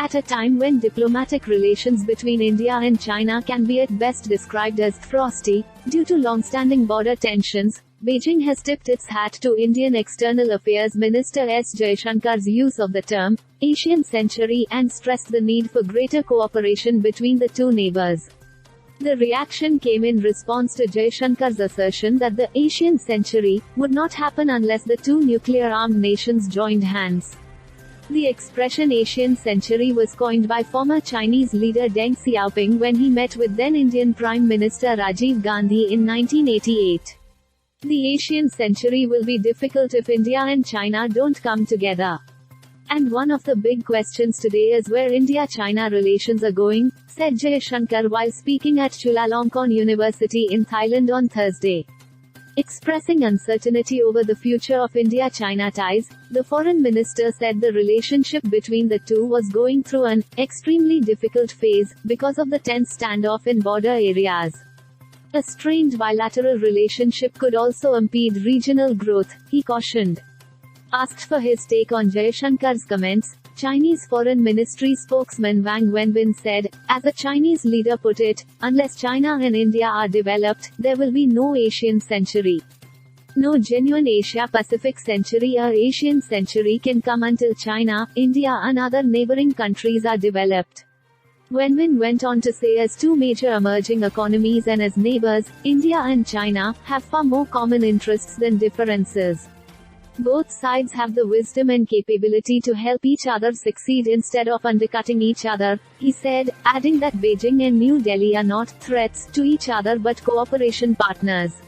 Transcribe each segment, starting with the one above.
At a time when diplomatic relations between India and China can be at best described as frosty, due to long-standing border tensions, Beijing has tipped its hat to Indian External Affairs Minister S. Jaishankar's use of the term Asian century and stressed the need for greater cooperation between the two neighbors. The reaction came in response to Jaishankar's assertion that the Asian century would not happen unless the two nuclear-armed nations joined hands. The expression Asian century was coined by former Chinese leader Deng Xiaoping when he met with then Indian Prime Minister Rajiv Gandhi in 1988. The Asian century will be difficult if India and China don't come together. And one of the big questions today is where India-China relations are going, said Jaishankar while speaking at Chulalongkorn University in Thailand on Thursday. Expressing uncertainty over the future of India-China ties, the foreign minister said the relationship between the two was going through an extremely difficult phase because of the tense standoff in border areas. A strained bilateral relationship could also impede regional growth, he cautioned. Asked for his take on Jaishankar's comments, Chinese Foreign Ministry spokesman Wang Wenbin said, as a Chinese leader put it, unless China and India are developed, there will be no Asian century. No genuine Asia-Pacific century or Asian century can come until China, India and other neighboring countries are developed. Wenbin went on to say as two major emerging economies and as neighbors, India and China have far more common interests than differences. Both sides have the wisdom and capability to help each other succeed instead of undercutting each other, he said, adding that Beijing and New Delhi are not threats to each other but cooperation partners.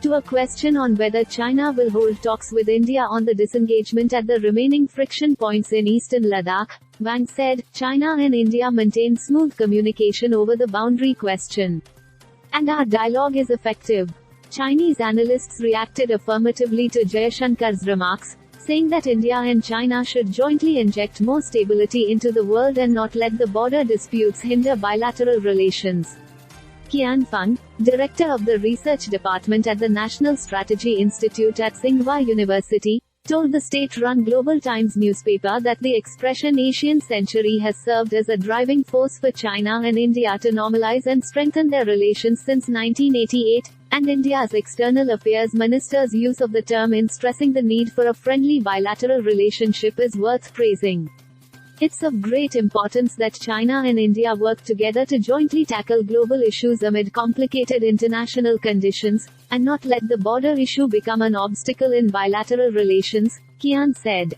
To a question on whether China will hold talks with India on the disengagement at the remaining friction points in eastern Ladakh, Wang said, China and India maintain smooth communication over the boundary question. And our dialogue is effective. Chinese analysts reacted affirmatively to Jaishankar's remarks, saying that India and China should jointly inject more stability into the world and not let the border disputes hinder bilateral relations. Qian Feng, director of the research department at the National Strategy Institute at Tsinghua University, told the state-run Global Times newspaper that the expression Asian century has served as a driving force for China and India to normalize and strengthen their relations since 1988, and India's external affairs minister's use of the term in stressing the need for a friendly bilateral relationship is worth praising. It's of great importance that China and India work together to jointly tackle global issues amid complicated international conditions, and not let the border issue become an obstacle in bilateral relations, Qian said.